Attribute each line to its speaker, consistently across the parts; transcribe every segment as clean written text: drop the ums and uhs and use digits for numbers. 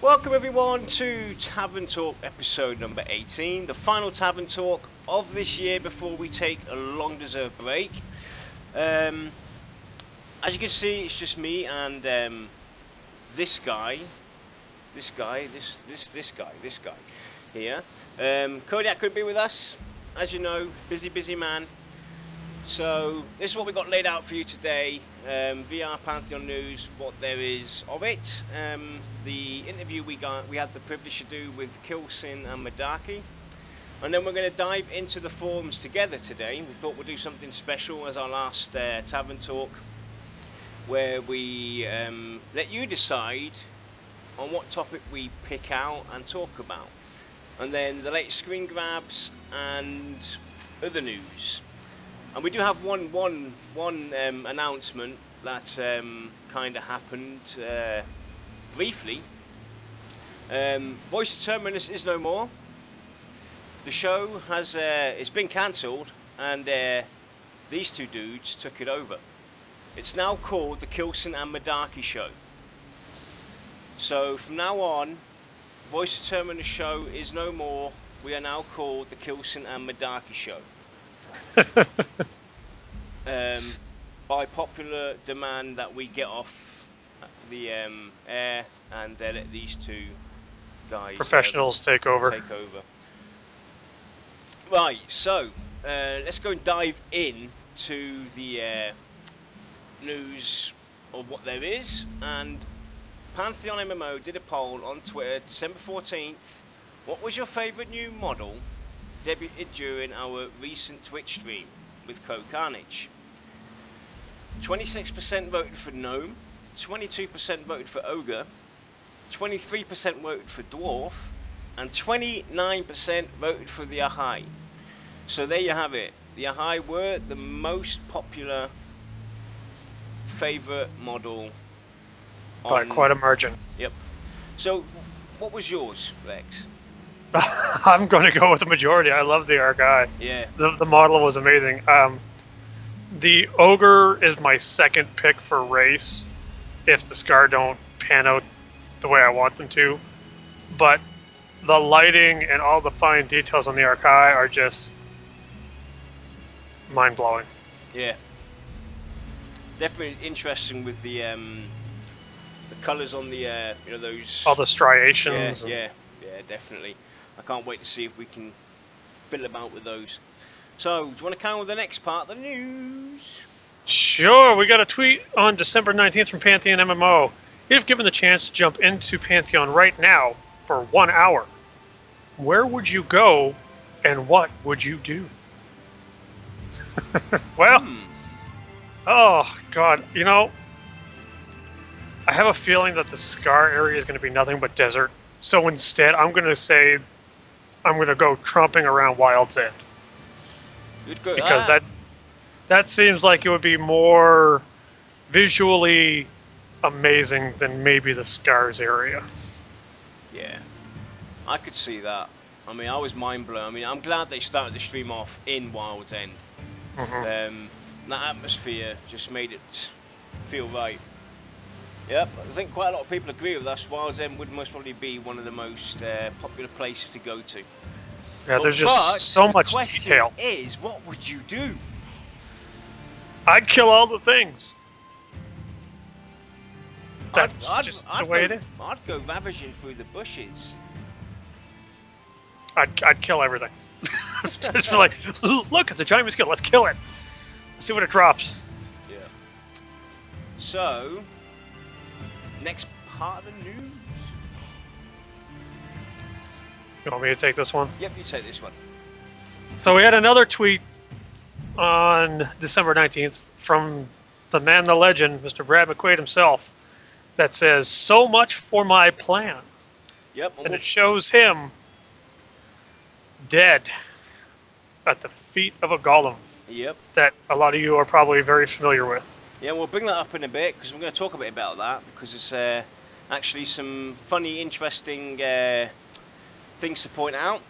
Speaker 1: Welcome everyone to Tavern Talk episode number 18, the final Tavern Talk of this year before we take a long deserved break. As you can see, it's just me and this guy here. Kodiak could be with us, as you know, busy man. So this is what we got laid out for you today. VR Pantheon news, what there is of it. The interview we had the privilege to do with Kilsin and Madaki, and then we're going to dive into the forums together today. We thought we'd do something special as our last Tavern Talk, where we let you decide on what topic we pick out and talk about, and then the latest screen grabs and other news. And we do have one announcement that kind of happened briefly. Voice of Terminus is no more. The show has it's been cancelled, and these two dudes took it over. It's now called the Kilsin and Madaki Show. So from now on, Voice of Terminus show is no more. We are now called the Kilsin and Madaki Show. By popular demand that we get off the air and let these two guys
Speaker 2: professionals take over.
Speaker 1: Right, so let's go and dive in to the news of what there is. And Pantheon MMO did a poll on Twitter December 14th. What was your favourite new model debuted during our recent Twitch stream with Co-Carnage? 26% voted for Gnome, 22% voted for Ogre, 23% voted for Dwarf, and 29% voted for the Ahai. So there you have it. The Ahai were the most popular favourite model.
Speaker 2: By quite a margin.
Speaker 1: Yep. So what was yours, Rex?
Speaker 2: I'm going to go with the majority. I love the Argai.
Speaker 1: Yeah.
Speaker 2: The model was amazing. The Ogre is my second pick for race if the Scar don't pan out the way I want them to. But the lighting and all the fine details on the Argai are just mind-blowing.
Speaker 1: Yeah. Definitely interesting with the colours on the, you know, those...
Speaker 2: all the striations.
Speaker 1: Yeah, definitely. I can't wait to see if we can fill them out with those. So, do you want to carry on with the next part of the news?
Speaker 2: Sure, we got a tweet on December 19th from Pantheon MMO. If given the chance to jump into Pantheon right now for 1 hour, where would you go and what would you do? Well, oh god, you know, I have a feeling that the Scar area is going to be nothing but desert. So instead, I'm going to say I'm going to go tromping around Wild's End. Because that seems like it would be more visually amazing than maybe the Scars area.
Speaker 1: Yeah, I could see that. I mean, I was mind blown. I mean, I'm glad they started the stream off in Wild's End. That atmosphere just made it feel right. Yep, I think quite a lot of people agree with us. Wild's End would most probably be one of the most popular places to go to.
Speaker 2: Yeah, there's just so much detail.
Speaker 1: The question is, what would you do?
Speaker 2: I'd kill all the things. That's just the way it is.
Speaker 1: I'd go ravaging through the bushes.
Speaker 2: I'd kill everything. Just like, look, it's a giant mosquito. Let's kill it. Let's see what it drops.
Speaker 1: Yeah. So, next part of the news.
Speaker 2: You want me to take this one?
Speaker 1: Yep, you take this one.
Speaker 2: So we had another tweet on December 19th from the man, the legend, Mr. Brad McQuaid himself, that says, "So much for my plan."
Speaker 1: Yep.
Speaker 2: And it shows him dead at the feet of a golem.
Speaker 1: Yep.
Speaker 2: That a lot of you are probably very familiar with.
Speaker 1: Yeah, we'll bring that up in a bit because we're going to talk a bit about that because it's actually some funny, interesting things to point out.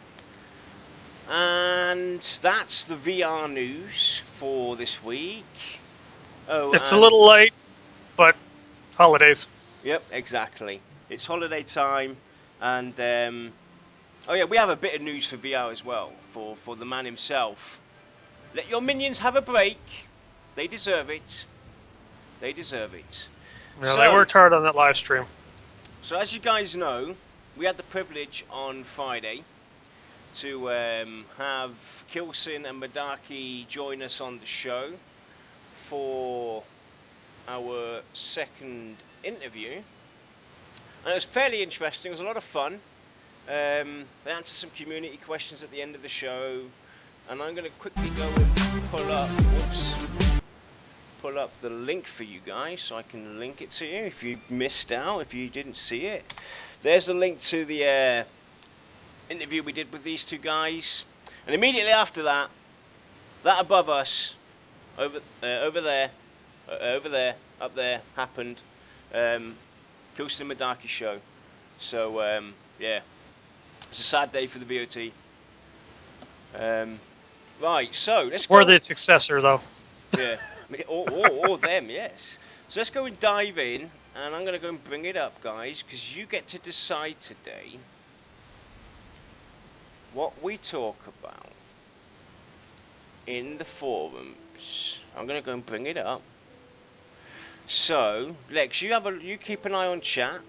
Speaker 1: And that's the VR news for this week. Oh,
Speaker 2: it's a little late, but holidays.
Speaker 1: Yep, exactly. It's holiday time, and oh yeah, we have a bit of news for VR as well, for the man himself. Let your minions have a break. They deserve it. They deserve it.
Speaker 2: Yeah, they worked hard on that live stream.
Speaker 1: So as you guys know, we had the privilege on Friday to have Kilson and Madaki join us on the show for our second interview. And it was fairly interesting. It was a lot of fun. They answered some community questions at the end of the show, and I'm going to quickly go and pull up the link for you guys so I can link it to you if you missed out, if you didn't see it. There's the link to the interview we did with these two guys, and immediately after that, that above us, over there, up there, happened. Kilson and Madaki show. So yeah, it's a sad day for the VOT. Right, so let's go.
Speaker 2: Worthy successor, though.
Speaker 1: Yeah, or them, yes. So let's go and dive in, and I'm going to go and bring it up, guys, because you get to decide today what we talk about in the forums. I'm going to go and bring it up. So, Lex, you keep an eye on chat.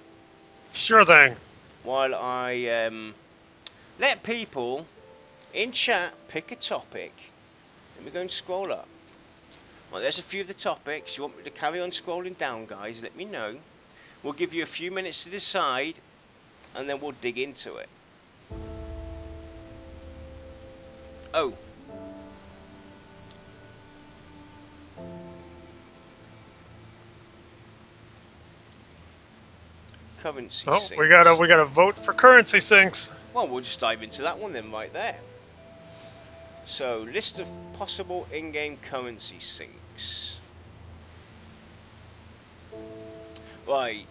Speaker 2: Sure thing.
Speaker 1: While I let people in chat pick a topic. Let me go and scroll up. Well, there's a few of the topics. You want me to carry on scrolling down, guys? Let me know. We'll give you a few minutes to decide, and then we'll dig into it. Oh. Currency syncs.
Speaker 2: We gotta vote for currency syncs.
Speaker 1: Well, we'll just dive into that one then, right there. So, list of possible in-game currency syncs. Right,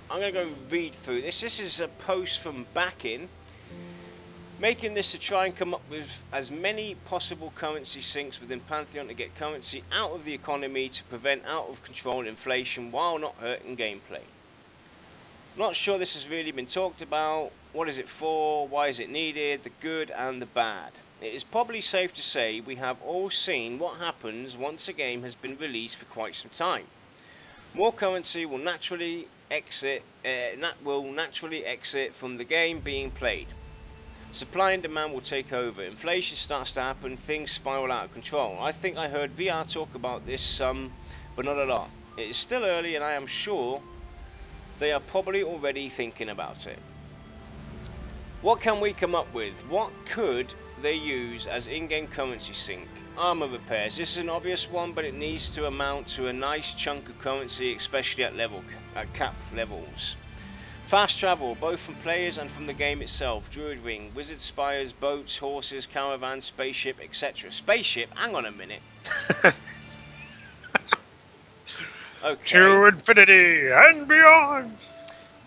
Speaker 1: I'm going to go and read through this. This is a post from Backin, making this to try and come up with as many possible currency syncs within Pantheon to get currency out of the economy to prevent out of control inflation while not hurting gameplay. Not sure this has really been talked about. What is it for? Why is it needed? The good and the bad. It is probably safe to say we have all seen what happens once a game has been released for quite some time. More currency will naturally exit from the game being played. Supply and demand will take over. Inflation starts to happen. Things spiral out of control. I think I heard VR talk about this some, but not a lot. It is still early, and I am sure they are probably already thinking about it. What can we come up with? What could they use as in-game currency sync? Armor repairs. This is an obvious one, but it needs to amount to a nice chunk of currency, especially at cap levels. Fast travel, both from players and from the game itself. Druid ring, wizard spires, boats, horses, caravans, spaceship, etc. Spaceship? Hang on a minute. Okay.
Speaker 2: To infinity and beyond.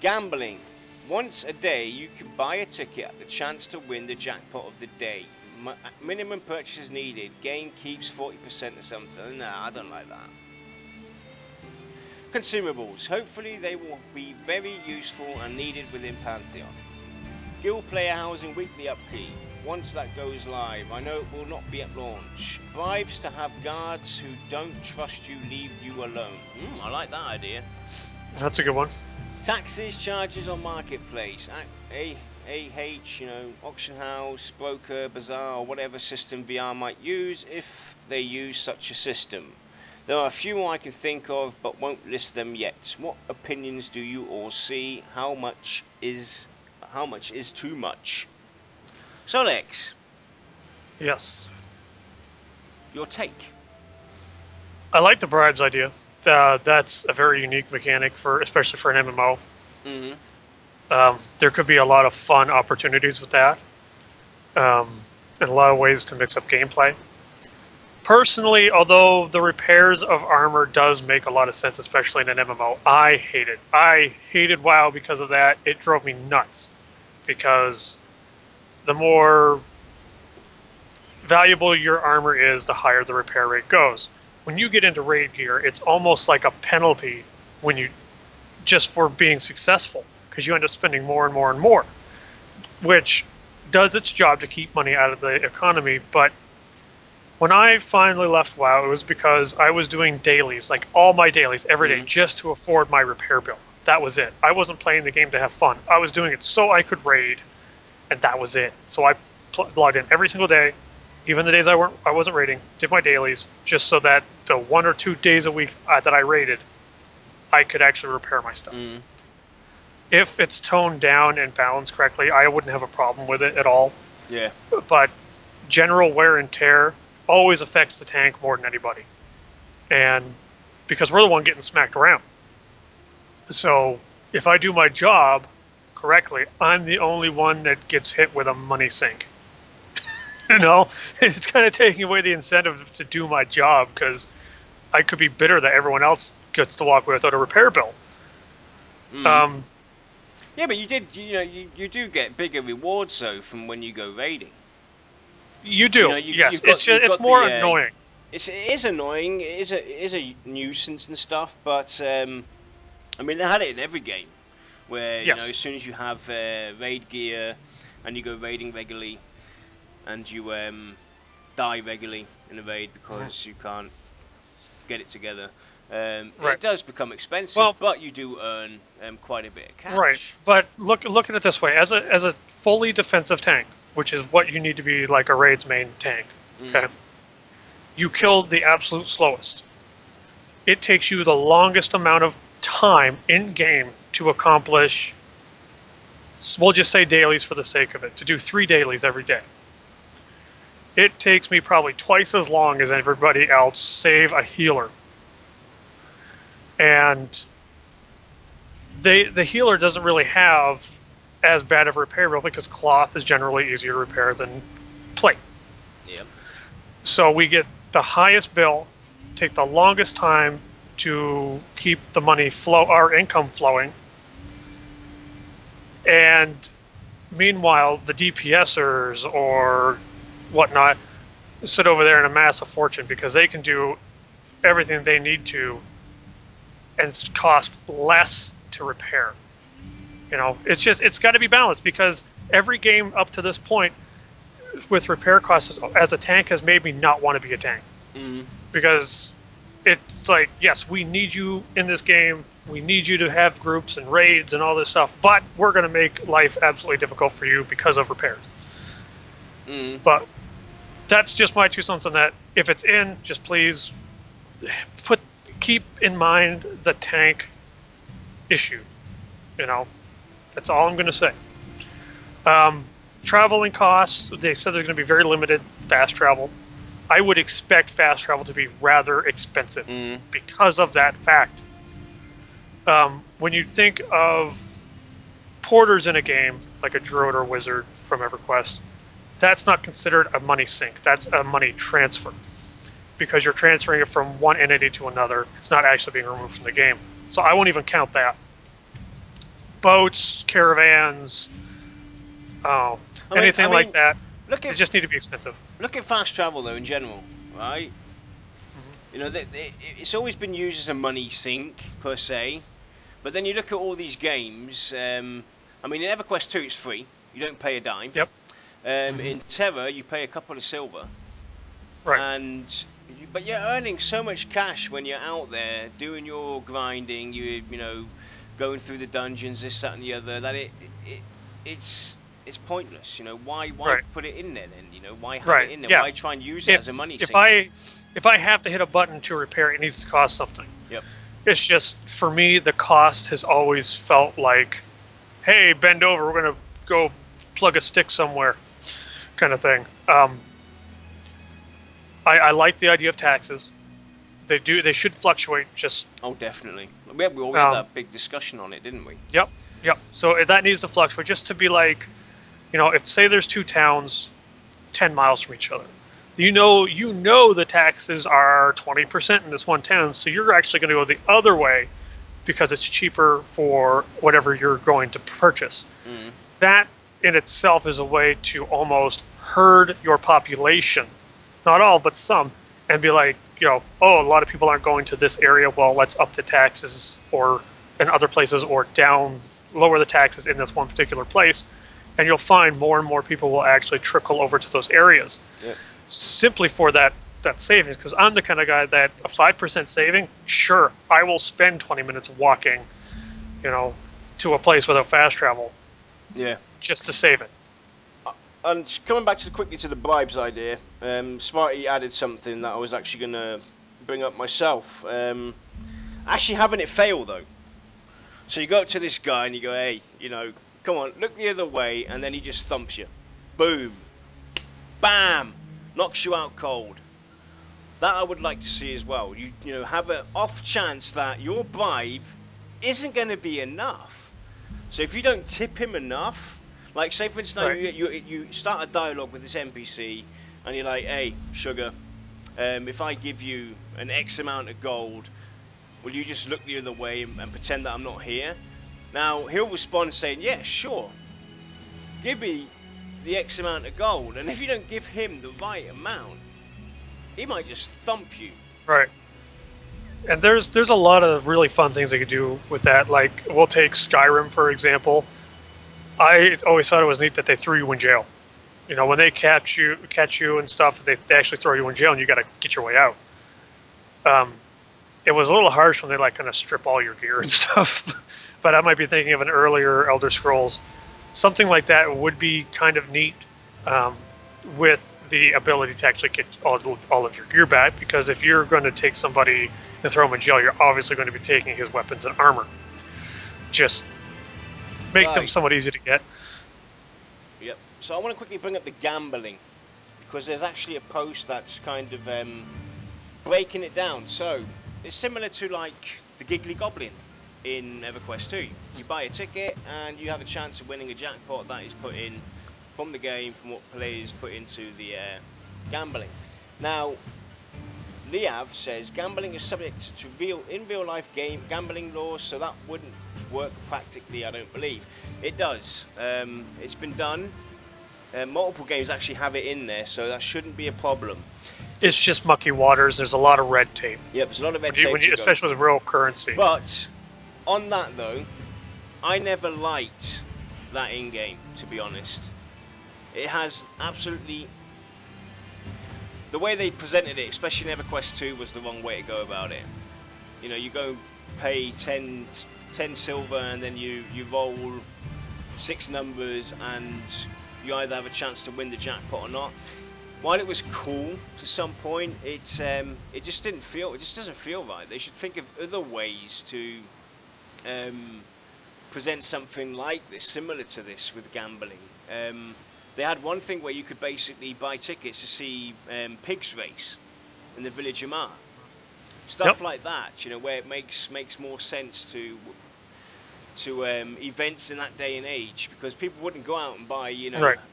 Speaker 1: Gambling. Once a day, you can buy a ticket at the chance to win the jackpot of the day. Minimum purchases needed. Game keeps 40% or something. Nah, I don't like that. Consumables. Hopefully they will be very useful and needed within Pantheon. Guild player housing weekly upkeep. Once that goes live, I know it will not be at launch. Bribes to have guards who don't trust you leave you alone. I like that idea.
Speaker 2: That's a good one.
Speaker 1: Taxes, charges on marketplace, auction house, broker, bazaar, or whatever system VR might use if they use such a system. There are a few more I can think of, but won't list them yet. What opinions do you all see? How much is too much? So, Lex.
Speaker 2: Yes.
Speaker 1: Your take.
Speaker 2: I like the bribes idea. That's a very unique mechanic especially for an MMO.
Speaker 1: Mm-hmm.
Speaker 2: There could be a lot of fun opportunities with that, and a lot of ways to mix up gameplay. Personally, although the repairs of armor does make a lot of sense, especially in an MMO, I hate it. I hated WoW because of that. It drove me nuts because the more valuable your armor is, the higher the repair rate goes. When you get into raid gear, it's almost like a penalty when you just for being successful, because you end up spending more and more and more, which does its job to keep money out of the economy. But when I finally left WoW, it was because I was doing dailies, like all my dailies every day, just to afford my repair bill. That was it. I wasn't playing the game to have fun. I was doing it so I could raid, and that was it. So I logged in every single day, even the days I wasn't raiding, did my dailies, just so that the 1 or 2 days a week that I raided, I could actually repair my stuff. If it's toned down and balanced correctly, I wouldn't have a problem with it at all.
Speaker 1: Yeah.
Speaker 2: But general wear and tear always affects the tank more than anybody. And because we're the one getting smacked around. So if I do my job correctly, I'm the only one that gets hit with a money sink. You know, it's kind of taking away the incentive to do my job, because I could be bitter that everyone else gets to walk away without a repair bill.
Speaker 1: Yeah, but you do get bigger rewards though from when you go raiding.
Speaker 2: You do, yes. It's more annoying.
Speaker 1: It is annoying. It is a nuisance and stuff. But I mean, they had it in every game, where you know, as soon as you have raid gear and you go raiding regularly, and you die regularly in a raid because you can't get it together. It does become expensive, but you do earn quite a bit of cash.
Speaker 2: Right, but look at it this way: as a fully defensive tank, which is what you need to be, like a raid's main tank. Okay, you killed the absolute slowest. It takes you the longest amount of time in game to accomplish. We'll just say dailies for the sake of it. To do 3 dailies every day. It takes me probably twice as long as everybody else, save a healer. And the healer doesn't really have as bad of a repair bill, because cloth is generally easier to repair than plate.
Speaker 1: Yep.
Speaker 2: So we get the highest bill, take the longest time to keep the money our income flowing. And meanwhile, the DPSers or whatnot sit over there and amass a fortune, because they can do everything they need to and cost less to repair. You know, it's got to be balanced, because every game up to this point with repair costs as a tank has made me not want to be a tank. Because it's like, yes, we need you in this game, we need you to have groups and raids and all this stuff, but we're going to make life absolutely difficult for you because of repairs. But that's just my 2 cents on that. If it's in, just please keep in mind the tank issue. You know, that's all I'm going to say. Traveling costs, they said they're going to be very limited, fast travel. I would expect fast travel to be rather expensive because of that fact. When you think of porters in a game, like a druid or wizard from EverQuest, that's not considered a money sink. That's a money transfer, because you're transferring it from one entity to another. It's not actually being removed from the game. So I won't even count that. Boats, caravans, anything like that, they just need to be expensive.
Speaker 1: Look at fast travel, though, in general, right? You know, it's always been used as a money sink, per se. But then you look at all these games. I mean, in EverQuest 2, it's free. You don't pay a dime.
Speaker 2: Yep.
Speaker 1: In Terra, you pay a couple of silver.
Speaker 2: Right.
Speaker 1: But you're earning so much cash when you're out there doing your grinding. You know, going through the dungeons, this, that, and the other. That it's pointless. You know, why put it in there then? You know, why have it in there?
Speaker 2: Yeah.
Speaker 1: Why try and use it as a money sink?
Speaker 2: If I have to hit a button to repair it, it needs to cost something.
Speaker 1: Yep.
Speaker 2: It's just, for me, the cost has always felt like, hey, bend over, we're going to go plug a stick somewhere, kind of thing. I like the idea of taxes. They should fluctuate.
Speaker 1: Oh, definitely. We had that big discussion on it, didn't we?
Speaker 2: Yep. So that needs to fluctuate, just to be like, you know, if say there's 2 towns 10 miles from each other, you know the taxes are 20% in this one town, so you're actually going to go the other way because it's cheaper for whatever you're going to purchase. That in itself is a way to almost herd your population, not all, but some, and be like, you know, oh, a lot of people aren't going to this area, well, let's up the taxes or in other places or lower the taxes in this one particular place, and you'll find more and more people will actually trickle over to those areas.
Speaker 1: Yep.
Speaker 2: Simply for that savings, because I'm the kind of guy that a 5% saving, sure, I will spend 20 minutes walking, to a place without fast travel.
Speaker 1: Yeah.
Speaker 2: Just to save it.
Speaker 1: And coming back quickly to the bribes idea, Smarty added something that I was actually going to bring up myself. Actually having it fail, though. So you go up to this guy and you go, hey, come on, look the other way, and then he just thumps you. Boom. Bam. Knocks you out cold. That I would like to see as well. You have an off chance that your bribe isn't going to be enough. So if you don't tip him enough, like say for instance,
Speaker 2: right.
Speaker 1: you start a dialogue with this NPC, and you're like, hey, sugar, if I give you an X amount of gold, will you just look the other way and pretend that I'm not here? Now, he'll respond saying, yeah, sure. Give me the X amount of gold. And if you don't give him the right amount, he might just thump you.
Speaker 2: Right. And there's a lot of really fun things they could do with that. Like, we'll take Skyrim, for example. I always thought it was neat that they threw you in jail. When they catch you and stuff, they actually throw you in jail and you got to get your way out. It was a little harsh when they kind of strip all your gear and stuff. But I might be thinking of an earlier Elder Scrolls. Something like that would be kind of neat, with the ability to actually get all of your gear back. Because if you're going to take somebody and throw him in jail, you're obviously going to be taking his weapons and armor. Just make them somewhat easy to get.
Speaker 1: Yep. So I want to quickly bring up the gambling, because there's actually a post that's kind of breaking it down. So it's similar to like the Giggly Goblin in EverQuest 2. You buy a ticket and you have a chance of winning a jackpot that is put in from the game, from what players put into the gambling. Now, Liav says gambling is subject to real life gambling laws, so that wouldn't work practically, I don't believe. It does. It's been done. Multiple games actually have it in there, so that shouldn't be a problem.
Speaker 2: It's just mucky waters. There's a lot of red tape.
Speaker 1: Yep, there's a lot of red tape.
Speaker 2: Especially with real currency.
Speaker 1: But on that though, I never liked that in-game, to be honest. It has absolutely... The way they presented it, especially in EverQuest 2, was the wrong way to go about it. You go pay 10 silver and then you roll 6 numbers and you either have a chance to win the jackpot or not. While it was cool to some point, it just didn't feel. It just doesn't feel right. They should think of other ways to present something like this, similar to this, with gambling. They had one thing where you could basically buy tickets to see pigs race in the village of Mar. Stuff like that, where it makes more sense to events in that day and age, because people wouldn't go out and buy,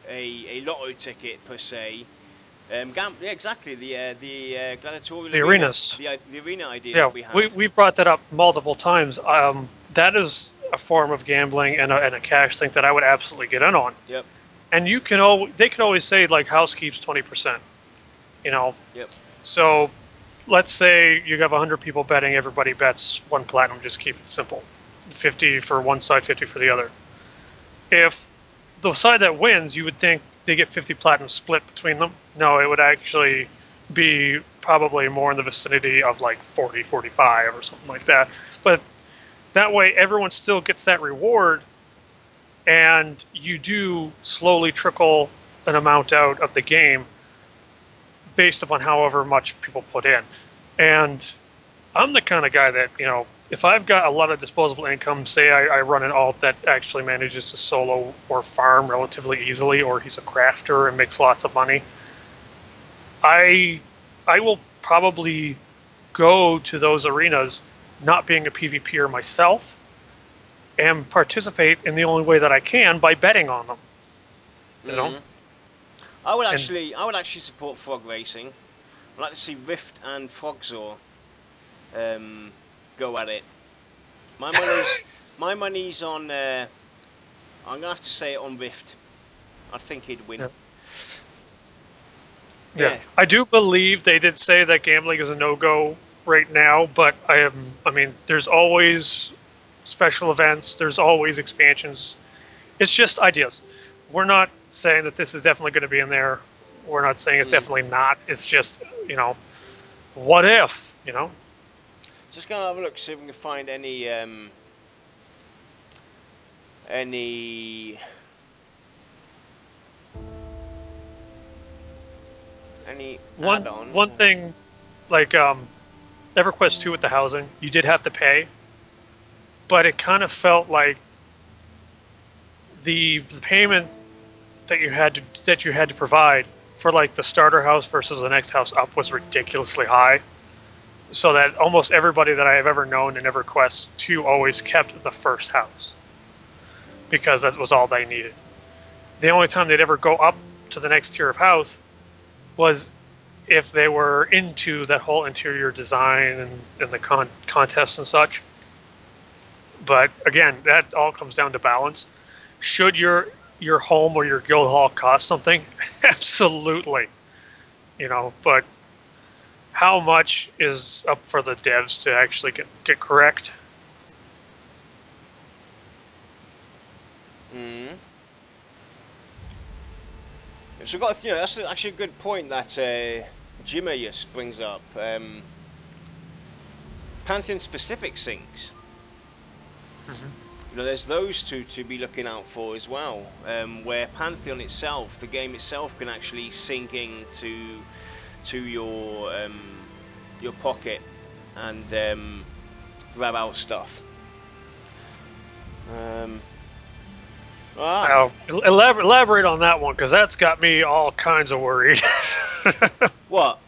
Speaker 1: a lotto ticket per se. Yeah, exactly. The gladiatorial
Speaker 2: arenas.
Speaker 1: The arena idea.
Speaker 2: Yeah,
Speaker 1: that we had.
Speaker 2: We've brought that up multiple times. That is a form of gambling and a cash thing that I would absolutely get in on.
Speaker 1: Yep.
Speaker 2: And they can always say like house keeps 20%.
Speaker 1: Yep.
Speaker 2: So let's say you have 100 people betting, everybody bets 1 platinum, just keep it simple. 50 for one side, 50 for the other. If the side that wins, you would think they get 50 platinum split between them. No, it would actually be probably more in the vicinity of like 40, 45 or something like that. But that way everyone still gets that reward, and you do slowly trickle an amount out of the game based upon however much people put in. And I'm the kind of guy that, if I've got a lot of disposable income, say I run an alt that actually manages to solo or farm relatively easily, or he's a crafter and makes lots of money, I will probably go to those arenas not being a PvPer myself and participate in the only way that I can by betting on them.
Speaker 1: I would actually support frog racing. I'd like to see Rift and Frogzor go at it. My money's on. I'm gonna have to say it on Rift. I think he'd win.
Speaker 2: Yeah. I do believe they did say that gambling is a no-go right now, but there's always special events. There's always expansions. It's just ideas. We're not saying that this is definitely going to be in there. We're not saying it's definitely not. It's just, what if,
Speaker 1: Just gonna have a look, see if we can find any add-ons.
Speaker 2: One thing, like EverQuest 2 with the housing, you did have to pay, but it kind of felt like the payment that you had to provide for like the starter house versus the next house up was ridiculously high, so that almost everybody that I have ever known in EverQuest 2 always kept the first house because that was all they needed. The only time they'd ever go up to the next tier of house was if they were into that whole interior design and the contests and such. But again, that all comes down to balance. Should your home or your guild hall cost something? Absolutely. But how much is up for the devs to actually get correct?
Speaker 1: So we've got, that's actually a good point that Jimmer just brings up. Pantheon specific syncs. There's those two to be looking out for as well, where Pantheon itself, the game itself, can actually sync in to your pocket and grab out stuff.
Speaker 2: Now, elaborate on that one, because that's got me all kinds of worried.
Speaker 1: What?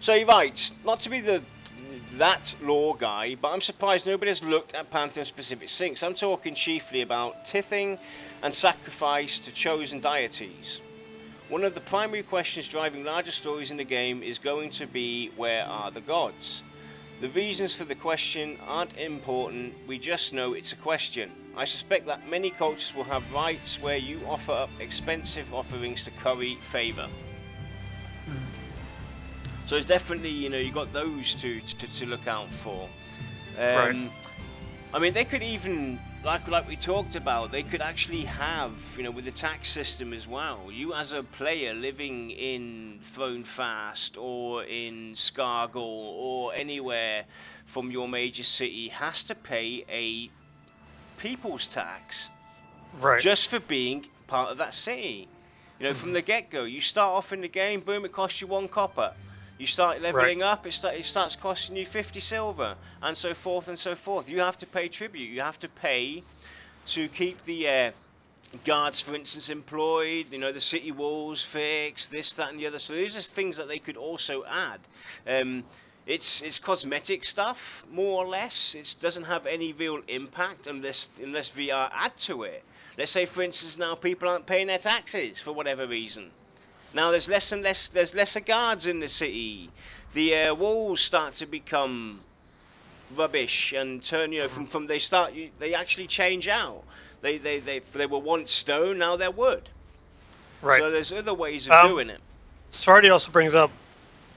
Speaker 1: So you're right, not to be that lore guy, but I'm surprised nobody has looked at Pantheon-specific syncs. I'm talking chiefly about tithing and sacrifice to chosen deities. One of the primary questions driving larger stories in the game is going to be, where are the gods? The reasons for the question aren't important, we just know it's a question. I suspect that many cultures will have rites where you offer up expensive offerings to curry favour. So it's definitely, you got those two to look out for.
Speaker 2: Right.
Speaker 1: I mean, they could even, like we talked about, they could actually have, with the tax system as well, you as a player living in Thronefast or in Scargall or anywhere from your major city has to pay a people's tax.
Speaker 2: Right.
Speaker 1: Just for being part of that city. From the get-go, you start off in the game, boom, it costs you 1 copper. You start leveling up, it starts costing you 50 silver, and so forth and so forth. You have to pay tribute. You have to pay to keep the guards, for instance, employed. The city walls fixed, this, that, and the other. So these are things that they could also add. It's cosmetic stuff, more or less. It doesn't have any real impact unless VR add to it. Let's say, for instance, now people aren't paying their taxes for whatever reason. Now there's lesser guards in the city. The walls start to become rubbish and turn, from they actually change out. They were once stone, now they're wood.
Speaker 2: Right.
Speaker 1: So there's other ways of doing it.
Speaker 2: Svardy also brings up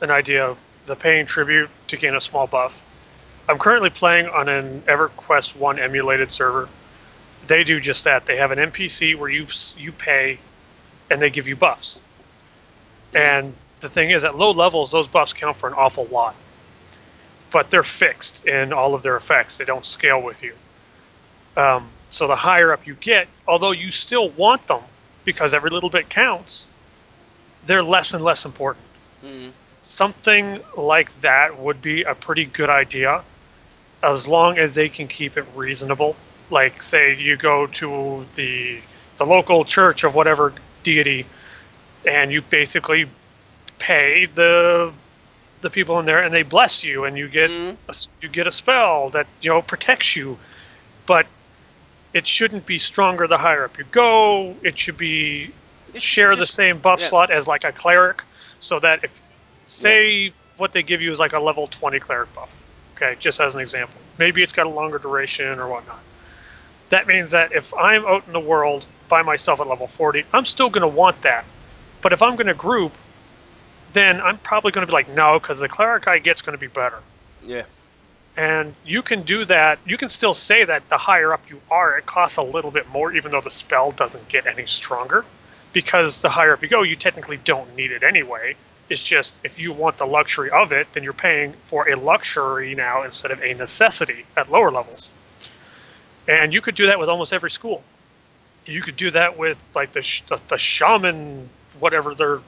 Speaker 2: an idea of the paying tribute to gain a small buff. I'm currently playing on an EverQuest 1 emulated server. They do just that. They have an NPC where you pay and they give you buffs. And the thing is, at low levels, those buffs count for an awful lot. But they're fixed in all of their effects. They don't scale with you. So the higher up you get, although you still want them, because every little bit counts, they're less and less important. Something like that would be a pretty good idea, as long as they can keep it reasonable. Like, say you go to the local church of whatever deity, and you basically pay the people in there, and they bless you, and you get a spell that protects you. But it shouldn't be stronger the higher up you go. It should be share the same buff slot as like a cleric, so that if what they give you is like a level 20 cleric buff. Okay, just as an example. Maybe it's got a longer duration or whatnot. That means that if I'm out in the world by myself at level 40, I'm still going to want that. But if I'm going to group, then I'm probably going to be like, no, because the cleric I get's going to be better.
Speaker 1: Yeah.
Speaker 2: And you can do that. You can still say that the higher up you are, it costs a little bit more, even though the spell doesn't get any stronger. Because the higher up you go, you technically don't need it anyway. It's just if you want the luxury of it, then you're paying for a luxury now instead of a necessity at lower levels. And you could do that with almost every school. You could do that with like the shaman, whatever their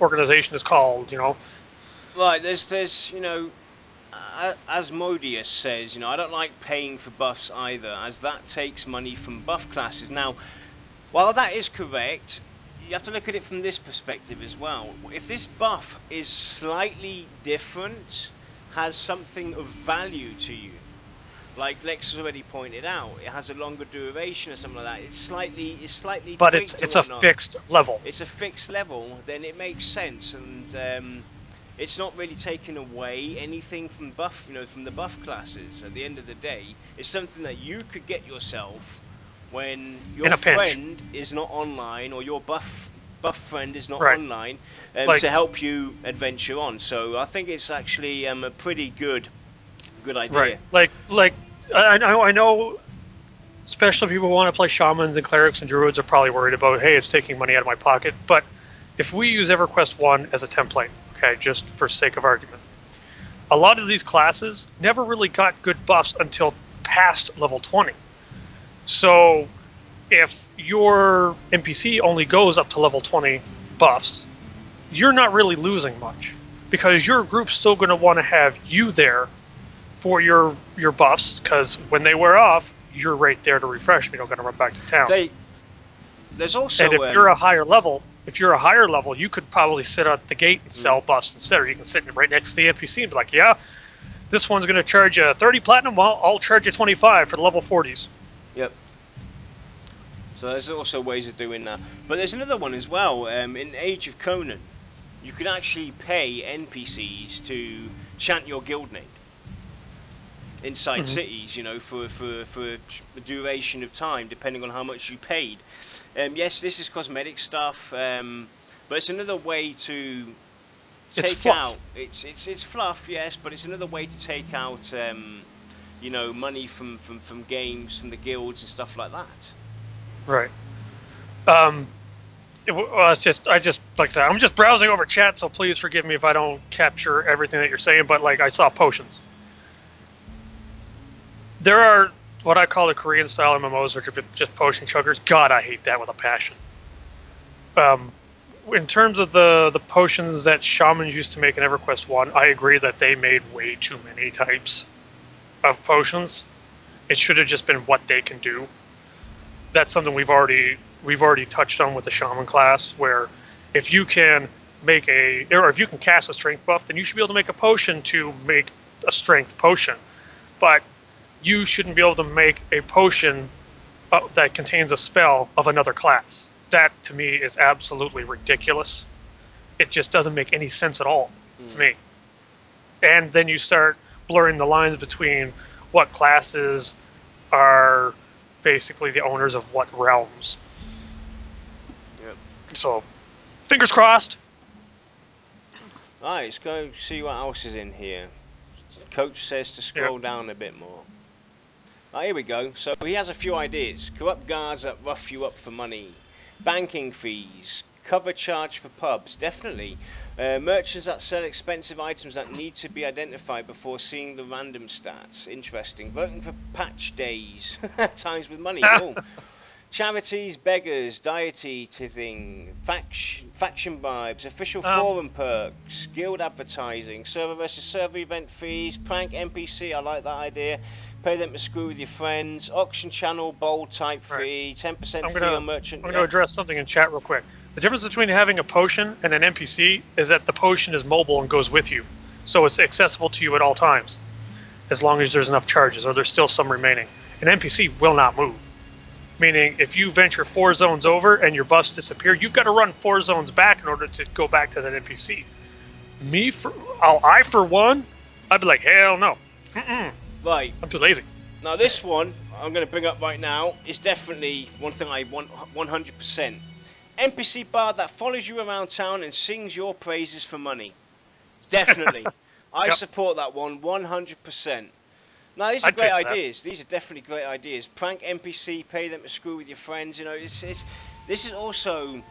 Speaker 2: organization is called, you know.
Speaker 1: Right, there's you know, as Modius says, you know, I don't like paying for buffs either, as that takes money from buff classes. Now, while that is correct, you have to look at it from this perspective as well. If this buff is slightly different, has something of value to you, like Lex has already pointed out, it has a longer duration or something like that. It's slightly
Speaker 2: But
Speaker 1: tweaked
Speaker 2: it's
Speaker 1: and
Speaker 2: a
Speaker 1: whatnot.
Speaker 2: fixed level.
Speaker 1: It's a fixed level, then it makes sense, and it's not really taking away anything from buff, you know, from the buff classes. At the end of the day, it's something that you could get yourself when your friend is not online, or your buff friend is not online, to help you adventure on. So I think it's actually a pretty good idea.
Speaker 2: Right. Like I know especially people who want to play shamans and clerics and druids are probably worried about, hey, it's taking money out of my pocket. But if we use EverQuest 1 as a template, okay, just for sake of argument, a lot of these classes never really got good buffs until past level 20. So if your NPC only goes up to level 20 buffs, you're not really losing much, because your group's still going to want to have you there for your buffs, because when they wear off, you're right there to refresh them. You don't got to run back to town.
Speaker 1: There's also,
Speaker 2: and if you're a higher level, you could probably sit at the gate and sell buffs instead, or you can sit right next to the NPC and be like, yeah, this one's going to charge you 30 platinum, well, I'll charge you 25 for the level 40s.
Speaker 1: Yep. So there's also ways of doing that. But there's another one as well. In Age of Conan, you can actually pay NPCs to chant your guild name inside cities, you know, for a duration of time, depending on how much you paid. Yes, this is cosmetic stuff, but it's another way to take out. It's fluff, yes, but it's another way to take out, you know, money from games, from the guilds and stuff like that.
Speaker 2: Right. It's just, like I said, I'm just browsing over chat, so please forgive me if I don't capture everything that you're saying, but like I saw potions. There are what I call the Korean style MMOs, which are just potion chuggers. God, I hate that with a passion. In terms of the potions that shamans used to make in EverQuest 1, I agree that they made way too many types of potions. It should have just been what they can do. That's something we've already touched on with the shaman class, where if you can if you can cast a strength buff, then you should be able to make a potion to make a strength potion. But you shouldn't be able to make a potion that contains a spell of another class. That, to me, is absolutely ridiculous. It just doesn't make any sense at all to me. And then you start blurring the lines between what classes are basically the owners of what realms.
Speaker 1: Yep.
Speaker 2: So, fingers crossed.
Speaker 1: Alright, let's go see what else is in here. Coach says to scroll down a bit more. Here we go. So he has a few ideas. Corrupt guards that rough you up for money. Banking fees. Cover charge for pubs. Definitely. Merchants that sell expensive items that need to be identified before seeing the random stats. Interesting. Voting for patch days. Times with money. Oh. Charities, beggars, deity thing, faction bribes, official forum perks, guild advertising, server versus server event fees, prank NPC, I like that idea, pay them to screw with your friends, auction channel, bold type fee, 10% fee on merchant.
Speaker 2: I'm going to address something in chat real quick. The difference between having a potion and an NPC is that the potion is mobile and goes with you. So it's accessible to you at all times, as long as there's enough charges, or there's still some remaining. An NPC will not move. Meaning, if you venture 4 zones over and your buffs disappear, you've got to run 4 zones back in order to go back to that NPC. I for one, I'd be like, hell no.
Speaker 1: Right.
Speaker 2: I'm too lazy.
Speaker 1: Now this one, I'm going to bring up right now, is definitely one thing I want 100%. NPC bard that follows you around town and sings your praises for money. Definitely. I support that one 100%. No, these are
Speaker 2: I'd
Speaker 1: great
Speaker 2: pitch that.
Speaker 1: ideas. These are definitely great ideas. Prank NPC, pay them to screw with your friends. You know, this is also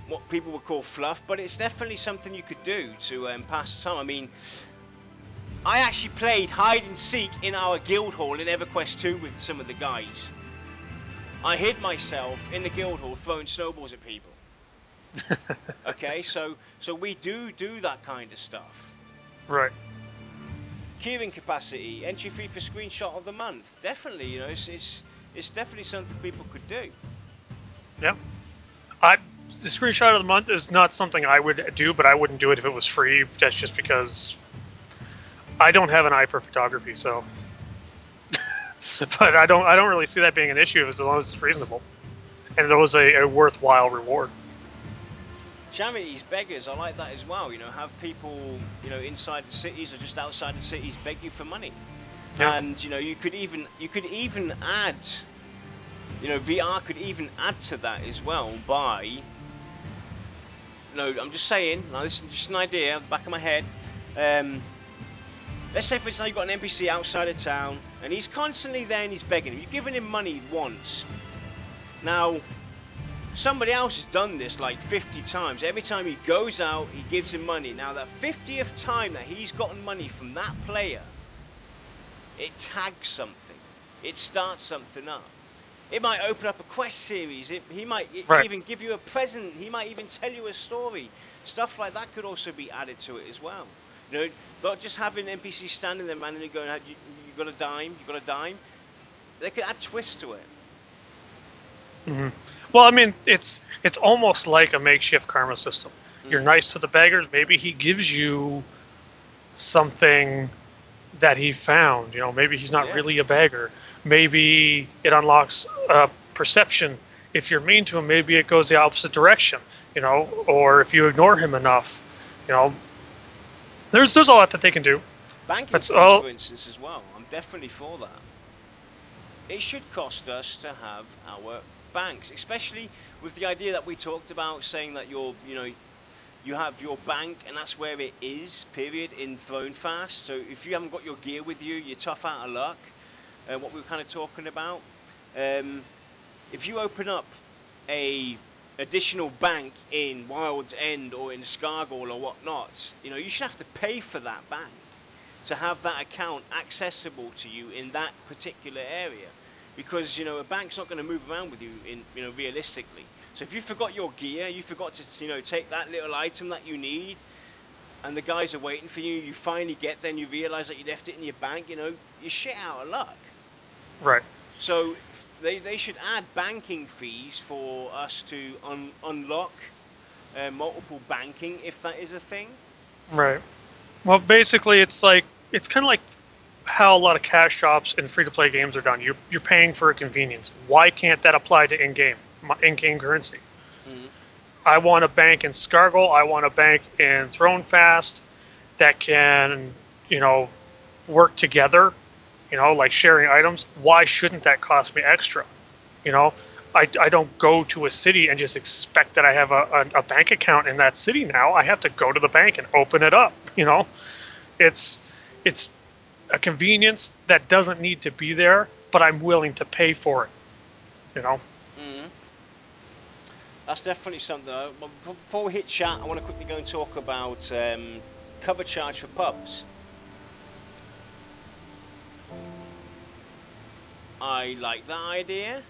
Speaker 1: what people would call fluff, but it's definitely something you could do to pass the time. I mean, I actually played hide and seek in our guild hall in EverQuest 2 with some of the guys. I hid myself in the guild hall throwing snowballs at people. Okay, so we do that kind of stuff.
Speaker 2: Right.
Speaker 1: Queuing capacity, entry fee for screenshot of the month. Definitely, you know, it's definitely something people could do.
Speaker 2: Yeah. The screenshot of the month is not something I would do, but I wouldn't do it if it was free. That's just because I don't have an eye for photography, so. But I don't really see that being an issue as long as it's reasonable, and it was a worthwhile reward.
Speaker 1: Charities, beggars, I like that as well. You know, have people, you know, inside the cities or just outside the cities beg you for money. Yeah. And you know, you could even add, you know, VR could even add to that as well by. No, I'm just saying. Now this is just an idea at the back of my head. Let's say for instance you've got an NPC outside of town and he's constantly there and he's begging him. You've given him money once. Now. Somebody else has done this like 50 times. Every time he goes out, he gives him money. Now, that 50th time that he's gotten money from that player, it tags something. It starts something up. It might open up a quest series. He might even give you a present. He might even tell you a story. Stuff like that could also be added to it as well. You know, not just having NPCs standing there randomly going, you got a dime, you got a dime. They could add twists to it.
Speaker 2: Mm-hmm. Well, I mean, it's almost like a makeshift karma system. Mm-hmm. You're nice to the beggars. Maybe he gives you something that he found. You know, maybe he's not really a beggar. Maybe it unlocks perception. If you're mean to him, maybe it goes the opposite direction. You know, or if you ignore him enough, you know, there's a lot that they can do.
Speaker 1: Banking fees, for instance, as well. I'm definitely for that. It should cost us to have our banks, especially with the idea that we talked about, saying that you have your bank and that's where it is, period, in Thronefast. So if you haven't got your gear with you, you're tough out of luck. What we were kind of talking about. If you open up a additional bank in Wild's End or in Scargall or whatnot, you know, you should have to pay for that bank to have that account accessible to you in that particular area. Because, you know, a bank's not going to move around with you, you know, realistically. So if you forgot your gear, you forgot to, you know, take that little item that you need, and the guys are waiting for you, you finally get there and you realise that you left it in your bank, you know, you're shit out of luck.
Speaker 2: Right.
Speaker 1: So they should add banking fees for us to unlock multiple banking, if that is a thing.
Speaker 2: Right. Well, basically, it's kind of like how a lot of cash shops and free-to-play games are done. You're paying for a convenience. Why can't that apply to in-game currency? Mm-hmm. I want a bank in Scargall. I want a bank in Thronefast that can, you know, work together, you know, like sharing items. Why shouldn't that cost me extra? You know, I don't go to a city and just expect that I have a bank account in that city now. I have to go to the bank and open it up, you know. It's a convenience that doesn't need to be there, but I'm willing to pay for it, you know.
Speaker 1: Mm-hmm. That's definitely something. Before we hit chat, I want to quickly go and talk about cover charge for pubs. I like that idea,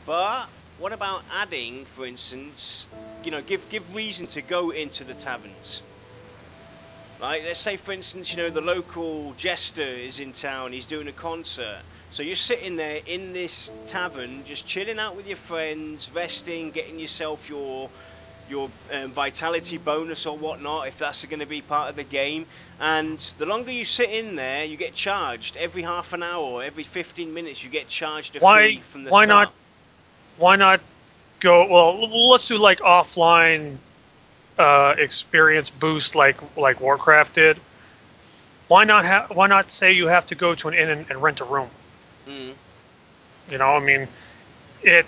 Speaker 1: but what about adding, for instance, you know, give reason to go into the taverns. Right, let's say, for instance, you know, the local jester is in town, he's doing a concert. So you're sitting there in this tavern, just chilling out with your friends, resting, getting yourself your vitality bonus or whatnot, if that's going to be part of the game. And the longer you sit in there, you get charged. Every half an hour or every 15 minutes, you get charged a fee from the start.
Speaker 2: Why not go, well, let's do like offline experience boost like Warcraft did. Why not say you have to go to an inn and rent a room? Mm. You know, I mean, it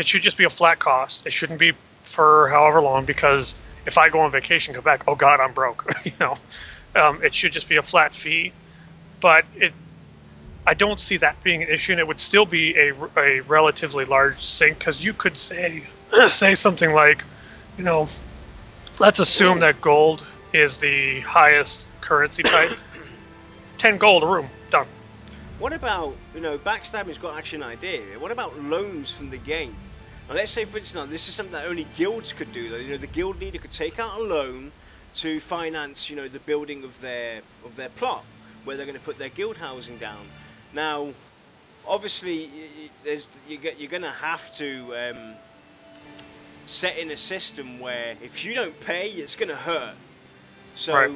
Speaker 2: should just be a flat cost. It shouldn't be for however long, because if I go on vacation, come back, oh God, I'm broke. You know, it should just be a flat fee. But I don't see that being an issue, and it would still be a relatively large sink, because you could say say something like, you know, let's assume that gold is the highest currency type. 10 gold a room, done.
Speaker 1: What about, Backstabbing's got actually an idea. What about loans from the game? Now, let's say, for instance, this is something that only guilds could do, though. The guild leader could take out a loan to finance, the building of their plot, where they're going to put their guild housing down. Now, obviously, you're going to have to set in a system where if you don't pay, it's going to hurt. So
Speaker 2: right.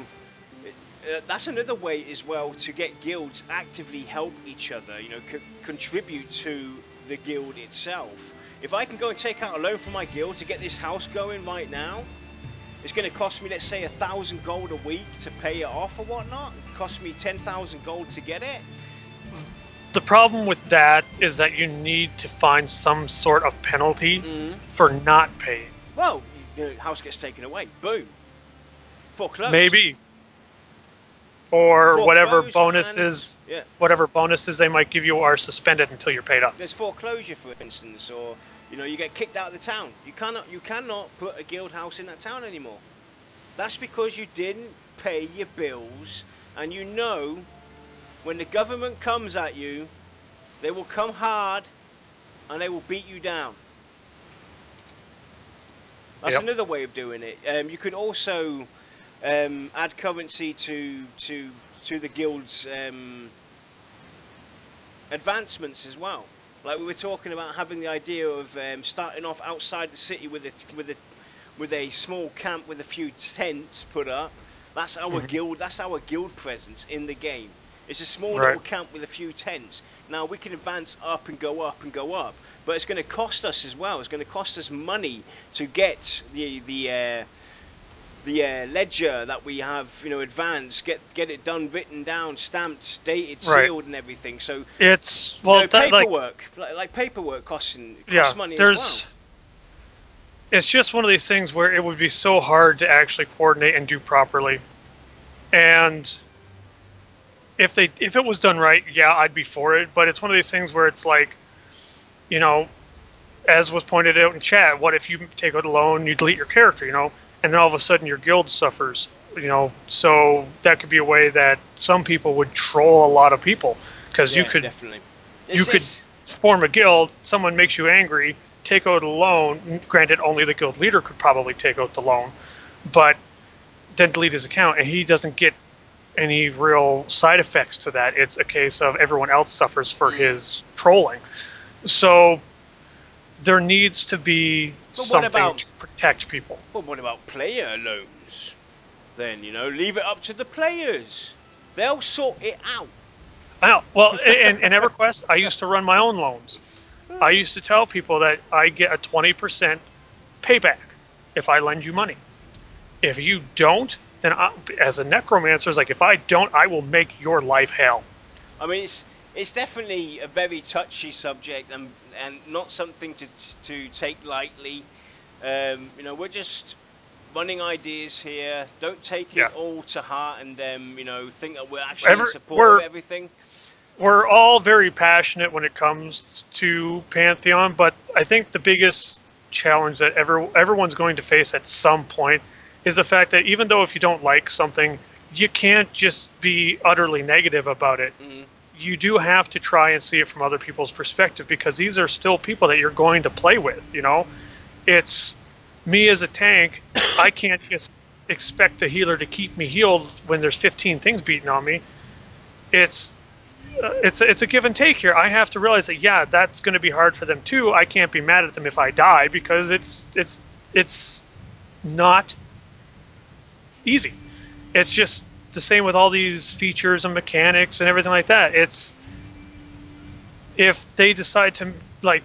Speaker 1: That's another way as well to get guilds actively help each other, contribute to the guild itself. If I can go and take out a loan from my guild to get this house going right now, it's going to cost me, let's say, 1,000 gold a week to pay it off or whatnot. It costs me 10,000 gold to get it.
Speaker 2: The problem with that is that you need to find some sort of penalty for not paying.
Speaker 1: Well, house gets taken away. Boom. Foreclosed.
Speaker 2: Maybe. Or whatever bonuses, whatever bonuses they might give you are suspended until you're paid up.
Speaker 1: There's foreclosure, for instance, or you get kicked out of the town. You cannot put a guild house in that town anymore. That's because you didn't pay your bills, and when the government comes at you, they will come hard, and they will beat you down. That's another way of doing it. You could also add currency to the guild's advancements as well. Like we were talking about having the idea of starting off outside the city with a small camp with a few tents put up. That's our guild. That's our guild presence in the game. It's a small little camp with a few tents. Now we can advance up and go up and go up, but it's going to cost us as well. It's going to cost us money to get the ledger that we have, advanced, get it done, written down, stamped, dated, sealed, and everything. So
Speaker 2: it's
Speaker 1: paperwork, like paperwork costs money as well.
Speaker 2: It's just one of these things where it would be so hard to actually coordinate and do properly. And if it was done right, I'd be for it. But it's one of these things where it's like, as was pointed out in chat, what if you take out a loan, you delete your character, and then all of a sudden your guild suffers, so that could be a way that some people would troll a lot of people, because you could form a guild, someone makes you angry, take out a loan, granted only the guild leader could probably take out the loan, but then delete his account, and he doesn't get any real side effects to that. It's a case of everyone else suffers for his trolling. So there needs to be something to protect people.
Speaker 1: But what about player loans? Then, leave it up to the players. They'll sort it out.
Speaker 2: I know. Well, in EverQuest, I used to run my own loans. I used to tell people that I get a 20% payback if I lend you money. If you don't, then as a necromancer, it's like, if I don't, I will make your life hell.
Speaker 1: I mean, it's definitely a very touchy subject and not something to take lightly. We're just running ideas here. Don't take it all to heart and think that we're actually in support of everything.
Speaker 2: We're all very passionate when it comes to Pantheon, but I think the biggest challenge that everyone's going to face at some point is the fact that even though if you don't like something, you can't just be utterly negative about it. You do have to try and see it from other people's perspective, because these are still people that you're going to play with, It's me as a tank. I can't just expect the healer to keep me healed when there's 15 things beating on me. It's a give and take here. I have to realize that, that's going to be hard for them too. I can't be mad at them if I die, because it's not easy. It's just the same with all these features and mechanics and everything like that. It's, if they decide to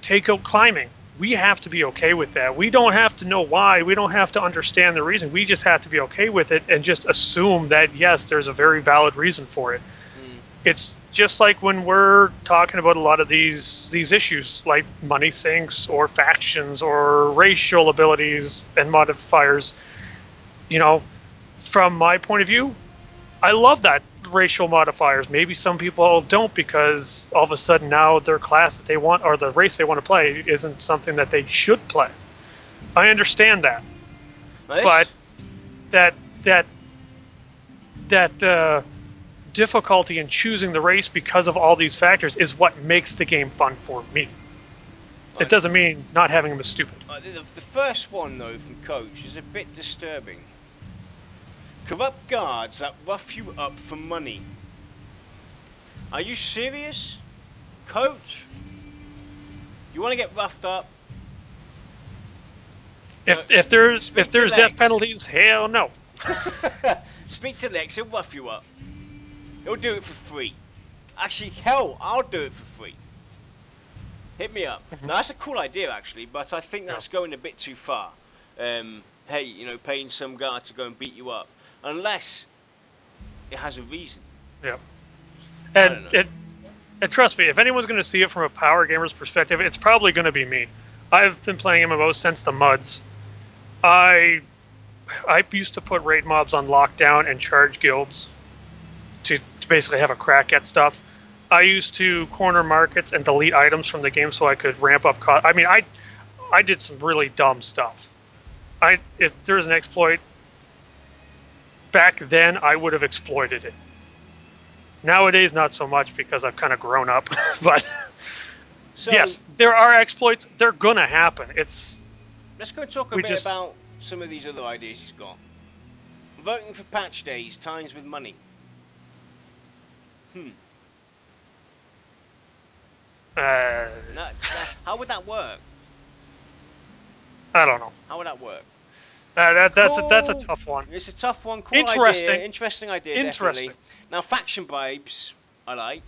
Speaker 2: take out climbing, we have to be okay with that. We don't have to know why. We don't have to understand the reason. We just have to be okay with it and just assume that, yes, there's a very valid reason for it. It's just like when we're talking about a lot of these issues, like money sinks or factions or racial abilities and modifiers. From my point of view, I love that. racial modifiers. Maybe some people don't because all of a sudden now their class that they want or the race they want to play isn't something that they should play. I understand that, but that difficulty in choosing the race because of all these factors is what makes the game fun for me. It doesn't mean not having them is stupid.
Speaker 1: The first one, though, from Coach is a bit disturbing. Corrupt guards that rough you up for money. Are you serious? Coach? You want to get roughed up?
Speaker 2: If there's death penalties, hell no.
Speaker 1: Speak to Lex, he'll rough you up. He'll do it for free. Actually, hell, I'll do it for free. Hit me up. Now, that's a cool idea, actually, but I think that's going a bit too far. Hey, you know, paying some guard to go and beat you up. Unless it has a reason.
Speaker 2: Yeah. And trust me, if anyone's going to see it from a power gamer's perspective, it's probably going to be me. I've been playing MMOs since the MUDs. I used to put raid mobs on lockdown and charge guilds to basically have a crack at stuff. I used to corner markets and delete items from the game so I could ramp up cost. I mean, I did some really dumb stuff. If there's an exploit, back then I would have exploited it. Nowadays, not so much because I've kind of grown up. But so, yes, there are exploits. They're gonna happen. Let's
Speaker 1: go and talk a bit about some of these other ideas he's got. Voting for patch days, times with money. How would that work?
Speaker 2: I don't know.
Speaker 1: How would that work?
Speaker 2: That's a tough one.
Speaker 1: It's a tough one. Cool idea. Interesting idea. Definitely. Now, faction bribes, I like.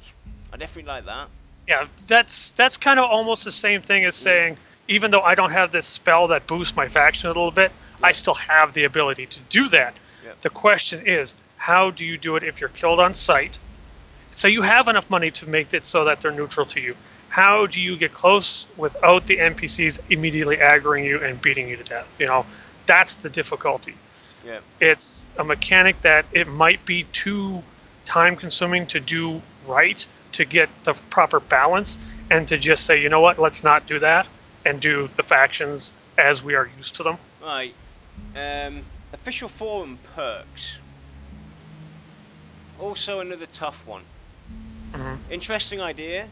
Speaker 1: I definitely like that.
Speaker 2: Yeah, that's kind of almost the same thing as saying, even though I don't have this spell that boosts my faction a little bit, I still have the ability to do that. The question is, how do you do it if you're killed on sight? So you have enough money to make it so that they're neutral to you. How do you get close without the NPCs immediately aggroing you and beating you to death? You know, that's the difficulty.
Speaker 1: Yeah.
Speaker 2: It's a mechanic that it might be too time-consuming to do right to get the proper balance, and to just say, you know what, let's not do that and do the factions as we are used to them.
Speaker 1: Right. Official forum perks. Also another tough one. Interesting idea.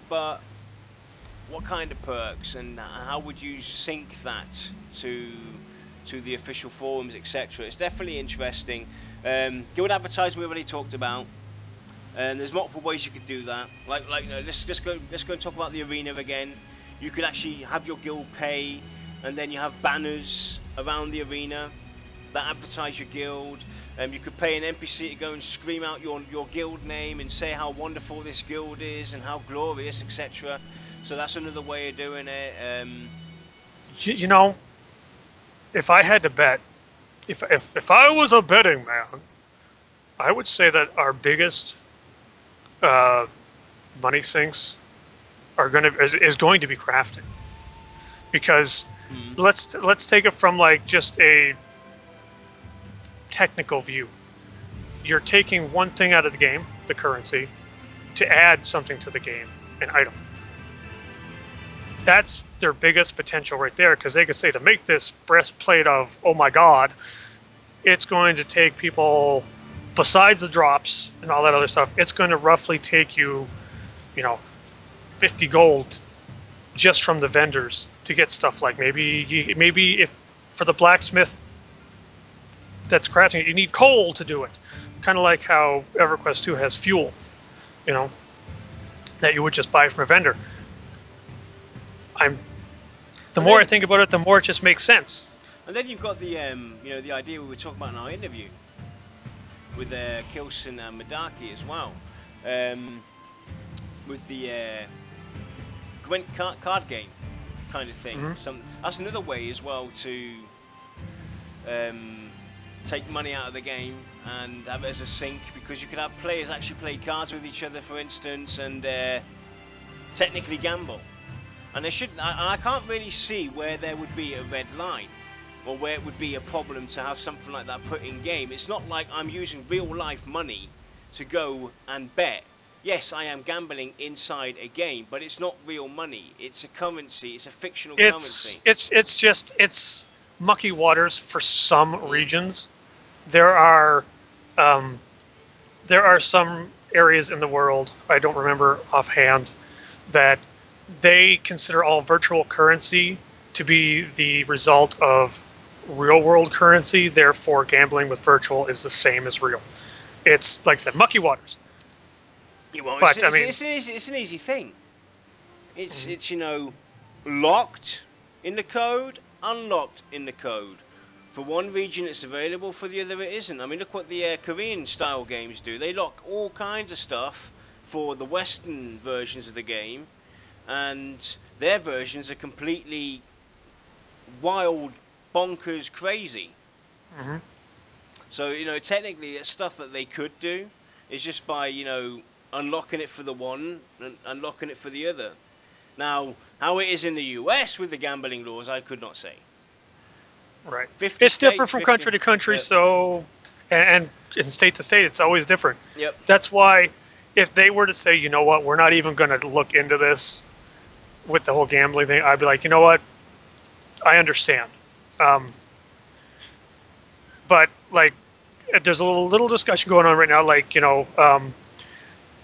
Speaker 1: But what kind of perks, and how would you sync that to the official forums, etc.? It's definitely interesting. Guild advertising we already talked about, and there's multiple ways you could do that. Like you know, let's go and talk about the arena again. You could actually have your guild pay, and then you have banners around the arena that advertise your guild. You could pay an NPC to go and scream out your guild name and say how wonderful this guild is and how glorious, etc. So that's another way of doing it.
Speaker 2: You know, if I had to bet, if I was a betting man, I would say that our biggest money sinks is going to be crafting, because let's take it from like just a technical view. You're taking one thing out of the game, the currency, to add something to the game, an item. That's their biggest potential right there, because they could say, to make this breastplate of, oh my god, it's going to take people, besides the drops and all that other stuff, it's going to roughly take you, 50 gold just from the vendors to get stuff like maybe if for the blacksmith that's crafting it, you need coal to do it. Kind of like how EverQuest 2 has fuel, that you would just buy from a vendor. The more I think about it, the more it just makes sense.
Speaker 1: And then you've got the the idea we were talking about in our interview with Kilson and Madaki as well, with the Gwent card game kind of thing. That's another way as well to take money out of the game and have it as a sync, because you could have players actually play cards with each other, for instance, and technically gamble. And I can't really see where there would be a red line, or where it would be a problem to have something like that put in game. It's not like I'm using real life money to go and bet. Yes, I am gambling inside a game, but it's not real money. It's a currency. It's a fictional currency.
Speaker 2: It's mucky waters for some regions. There are some areas in the world, I don't remember offhand, that they consider all virtual currency to be the result of real world currency. Therefore, gambling with virtual is the same as real. It's, like I said, mucky waters.
Speaker 1: But it's an easy thing. It's locked in the code, unlocked in the code. For one region it's available, for the other it isn't. I mean, look what the Korean style games do. They lock all kinds of stuff for the Western versions of the game, and their versions are completely wild, bonkers, crazy.
Speaker 2: Mm-hmm.
Speaker 1: So, technically it's stuff that they could do. It's just by, unlocking it for the one and unlocking it for the other. Now, how it is in the US with the gambling laws, I could not say.
Speaker 2: Right. It's different from country to country,
Speaker 1: yep.
Speaker 2: So, and in state to state, it's always different.
Speaker 1: Yep.
Speaker 2: That's why, if they were to say, you know what, we're not even going to look into this with the whole gambling thing, I'd be like, you know what, I understand. But, like, there's a little discussion going on right now, like,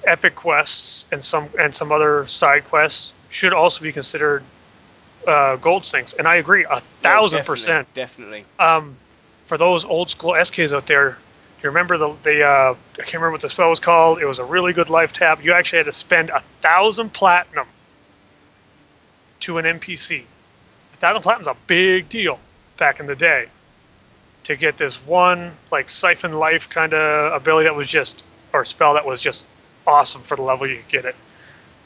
Speaker 2: epic quests and some other side quests should also be considered gold sinks, and I agree 1,000%.
Speaker 1: Definitely.
Speaker 2: For those old school SKs out there, do you remember the I can't remember what the spell was called. It was a really good life tap. You actually had to spend 1,000 platinum to an NPC. 1,000 platinum's a big deal back in the day to get this one like siphon life kind of ability that was just, or spell that was just awesome for the level you could get it.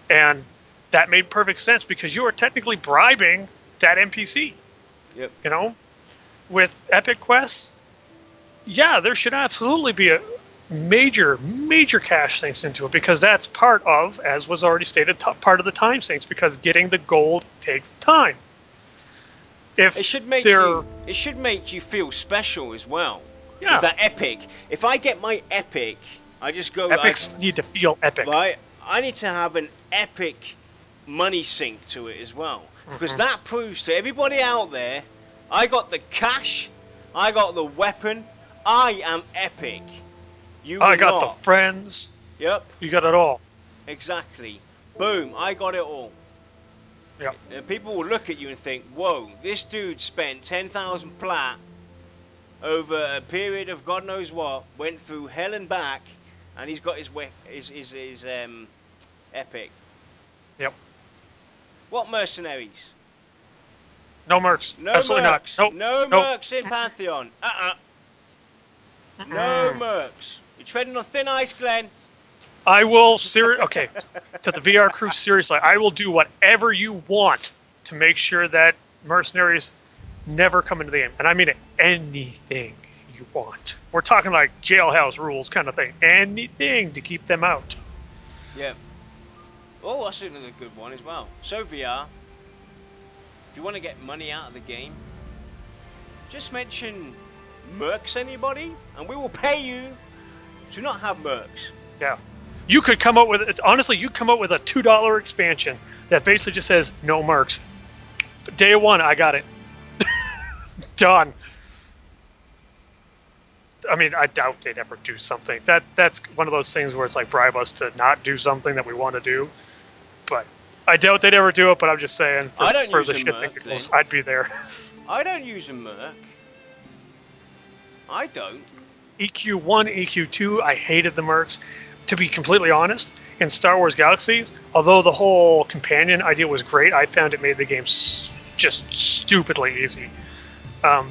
Speaker 2: And that made perfect sense because you were technically bribing that NPC.
Speaker 1: Yep.
Speaker 2: With epic quests, yeah, there should absolutely be a major cash sinks into it because that's part of, as was already stated, part of the time sinks because getting the gold takes time.
Speaker 1: It should make you feel special as well.
Speaker 2: Yeah.
Speaker 1: With that epic. If I get my epic, I just go.
Speaker 2: Epics need to feel epic.
Speaker 1: Right. I need to have an epic money sink to it as well, because that proves to everybody out there, I got the cash, I got the weapon, I am epic.
Speaker 2: I got the friends.
Speaker 1: Yep.
Speaker 2: You got it all.
Speaker 1: Exactly. Boom. I got it all.
Speaker 2: Yep.
Speaker 1: And people will look at you and think, whoa, this dude spent 10,000 plat over a period of God knows what, went through hell and back, and he's got his epic.
Speaker 2: Yep.
Speaker 1: What mercenaries?
Speaker 2: No mercs.
Speaker 1: No
Speaker 2: Absolutely
Speaker 1: mercs.
Speaker 2: not.
Speaker 1: No mercs in Pantheon. No mercs. You're treading on thin ice, Glenn.
Speaker 2: I will okay, to the VR crew, seriously, I will do whatever you want to make sure that mercenaries never come into the game. And I mean anything you want. We're talking like jailhouse rules kind of thing. Anything to keep them out.
Speaker 1: Yeah. Oh, that's another good one as well. So VR, if you want to get money out of the game, just mention mercs anybody, and we will pay you to not have mercs.
Speaker 2: Yeah. You could come up with, honestly, you come up with a $2 expansion that basically just says no mercs. But day one, I got it. Done. I mean, I doubt they'd ever do something. That's one of those things where it's like bribe us to not do something that we want to do. But I doubt they'd ever do it, but I'm just saying, for the shit that goes, I'd be there.
Speaker 1: I don't use a merc. I don't.
Speaker 2: EQ1, EQ2, I hated the mercs. To be completely honest, in Star Wars Galaxy, although the whole companion idea was great, I found it made the game just stupidly easy. I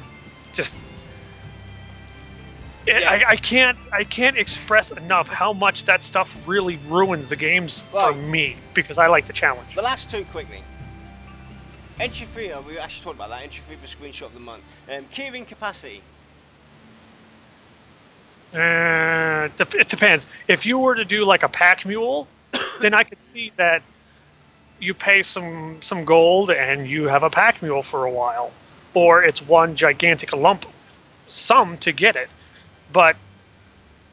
Speaker 2: can't express enough how much that stuff really ruins the games for me, because I like the challenge.
Speaker 1: The last two quickly. Entry fee, we actually talked about that. Entry fee for screenshot of the month. Queuing capacity.
Speaker 2: It depends. If you were to do like a pack mule, then I could see that you pay some gold and you have a pack mule for a while. or it's one gigantic lump sum to get it. But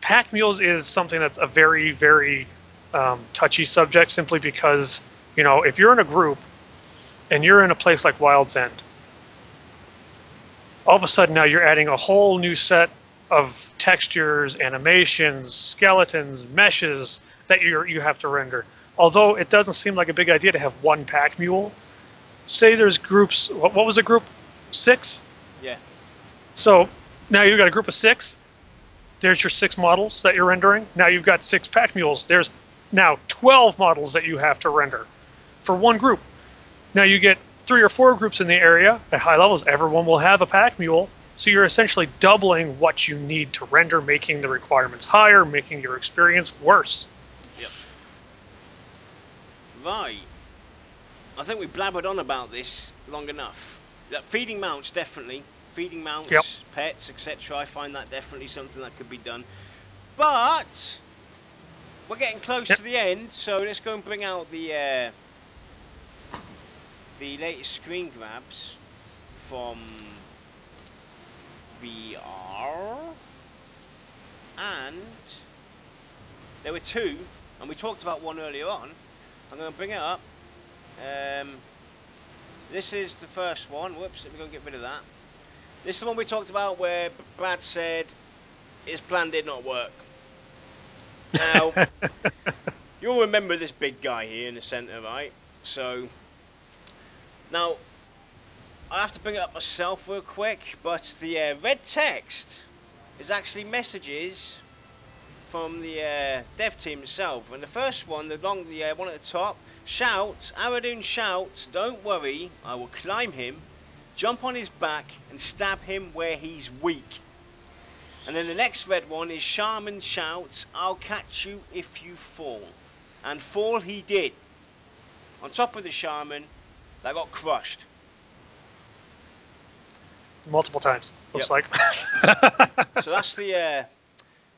Speaker 2: pack mules is something that's a very, very touchy subject, simply because, you know, if you're in a group and you're in a place like Wild's End, all of a sudden now you're adding a whole new set of textures, animations, skeletons, meshes that you have to render. Although it doesn't seem like a big idea to have one pack mule. Say there's groups, what was the group? 6?
Speaker 1: Yeah.
Speaker 2: So now you've got a group of 6. There's your 6 models that you're rendering. Now you've got 6 pack mules. There's now 12 models that you have to render for one group. Now you get 3 or 4 groups in the area at high levels. Everyone will have a pack mule. So you're essentially doubling what you need to render, making the requirements higher, making your experience worse.
Speaker 1: Yep. Right. I think we blabbered on about this long enough. Feeding mounts, definitely. Feeding mounts,
Speaker 2: yep.
Speaker 1: Pets, etc. I find that definitely something that could be done. But we're getting close
Speaker 2: yep.
Speaker 1: to the end, so let's go and bring out the latest screen grabs from VR, and there were 2, and we talked about one earlier on. I'm going to bring it up. This is the first one. Whoops, let me go and get rid of that. This is the one we talked about where Brad said his plan did not work. Now, you'll remember this big guy here in the center, right? So, now, I have to bring it up myself real quick, but the red text is actually messages from the dev team itself. And the first one, the one at the top, shout, Aradun shouts, don't worry, I will climb him, jump on his back, and stab him where he's weak. And then the next red one is Shaman shouts, I'll catch you if you fall. And fall he did. On top of the Shaman, that got crushed.
Speaker 2: Multiple times, looks like.
Speaker 1: So that's the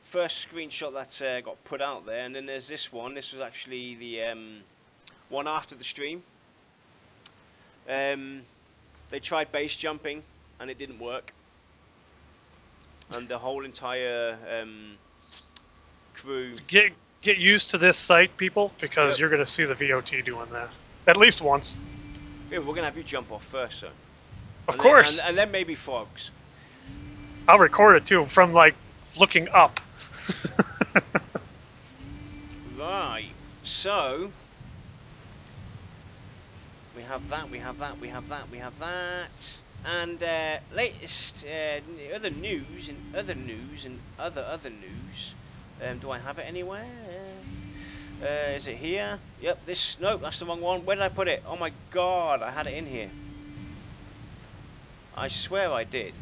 Speaker 1: first screenshot that got put out there. And then there's this one. This was actually the one after the stream. They tried base jumping, and it didn't work. And the whole entire crew...
Speaker 2: Get used to this site, people, because you're going to see the VOT doing that. At least once.
Speaker 1: Yeah, we're going to have you jump off first, so.
Speaker 2: Of course.
Speaker 1: And then maybe frogs.
Speaker 2: I'll record it, too, from, like, looking up.
Speaker 1: Right. So... we have that, we have that, we have that, we have that. And latest other news and other news and other news. Do I have it anywhere? Is it here? Yep, nope, that's the wrong one. Where did I put it? Oh my god, I had it in here. I swear I did.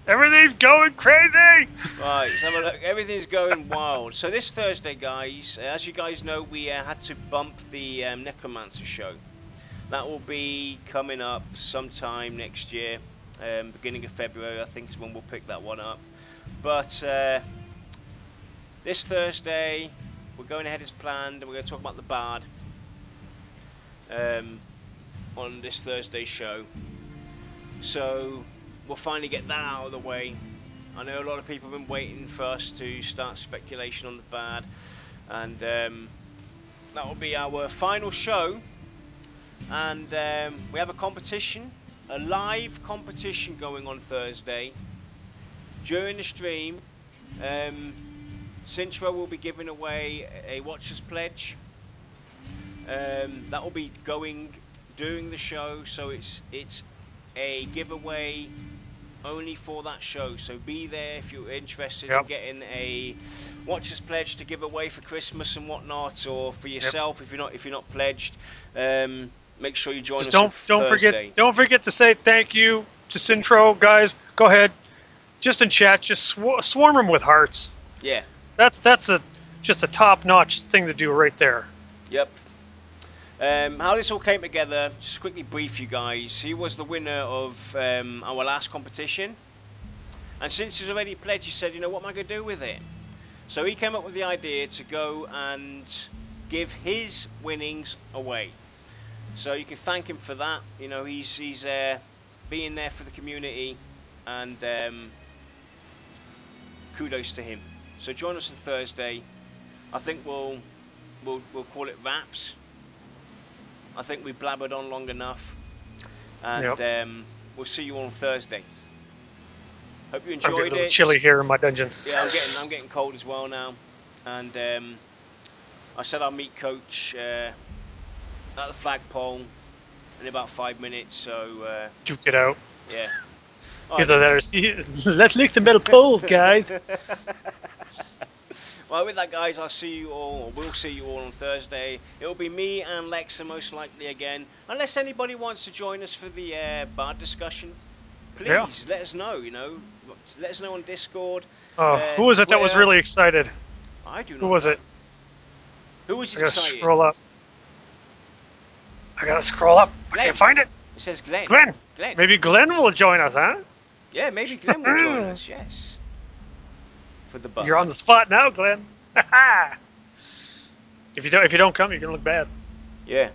Speaker 2: Everything's going crazy!
Speaker 1: Right, let's have a look. Everything's going wild. So this Thursday, guys, as you guys know, we had to bump the Necromancer show. That will be coming up sometime next year, beginning of February, I think is when we'll pick that one up. But this Thursday, we're going ahead as planned, and we're going to talk about the Bard on this Thursday show. So we'll finally get that out of the way. I know a lot of people have been waiting for us to start speculation on the Bard, and that will be our final show. And we have a competition, a live competition going on Thursday. During the stream, Sintro will be giving away a Watcher's Pledge. That will be going during the show, so it's a giveaway only for that show. So be there if you're interested in getting a Watcher's Pledge to give away for Christmas and whatnot, or for yourself if you're not pledged. Make sure you join us. Don't
Speaker 2: forget to say thank you to Sintro, guys. Go ahead, just in chat, just swarm them with hearts.
Speaker 1: Yeah,
Speaker 2: that's just a top-notch thing to do right there.
Speaker 1: Yep. How this all came together, just quickly brief you guys. He was the winner of our last competition, and since he's already pledged, he said, you know, what am I going to do with it? So he came up with the idea to go and give his winnings away. So you can thank him for that. You know, he's being there for the community, and kudos to him. So join us on Thursday. I think we'll call it wraps. I think we blabbered on long enough, and we'll see you on Thursday. Hope you enjoyed
Speaker 2: I'm getting a little
Speaker 1: it.
Speaker 2: chilly here in my dungeon.
Speaker 1: Yeah, I'm getting cold as well now, and I said I'll meet Coach at the flagpole in about 5 minutes. So
Speaker 2: Duke it out.
Speaker 1: yeah.
Speaker 2: Either that or see. Let's lick the metal pole, guys.
Speaker 1: Well, with that, guys, I'll see you all, or we'll see you all on Thursday. It'll be me and Lexa most likely again, unless anybody wants to join us for the bard discussion. Please let us know. Let us know on Discord.
Speaker 2: Who was it that was really excited?
Speaker 1: I do not.
Speaker 2: Who was it?
Speaker 1: Who was
Speaker 2: I gotta
Speaker 1: excited?
Speaker 2: scroll up. I gotta scroll up. I can't find it.
Speaker 1: It says Glenn.
Speaker 2: Glenn. Maybe Glenn will join us, huh?
Speaker 1: Yeah, maybe Glenn will join us. Yes. For the bard.
Speaker 2: You're on the spot now, Glenn. If you don't come, you're gonna look bad.
Speaker 1: Yeah.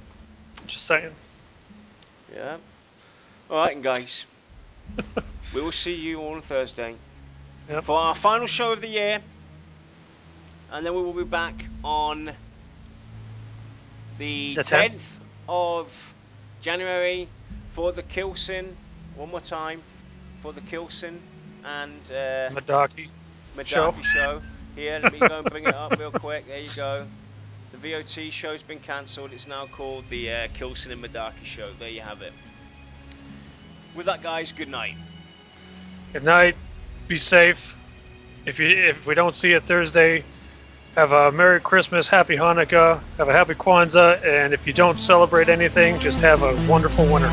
Speaker 2: Just saying.
Speaker 1: Yeah. All right, guys. We will see you on Thursday for our final show of the year, and then we will be back on the 10th of January for the Kilson. One more time for the Kilson and
Speaker 2: Madaki
Speaker 1: show. Here, let me go and bring it up real quick. There you go. The VOT show's been cancelled. It's now called the Kilson and Madaki show. There you have it. With that, guys, good night.
Speaker 2: Good night. Be safe. If we don't see you Thursday, have a Merry Christmas, Happy Hanukkah, have a Happy Kwanzaa, and if you don't celebrate anything, just have a wonderful winter.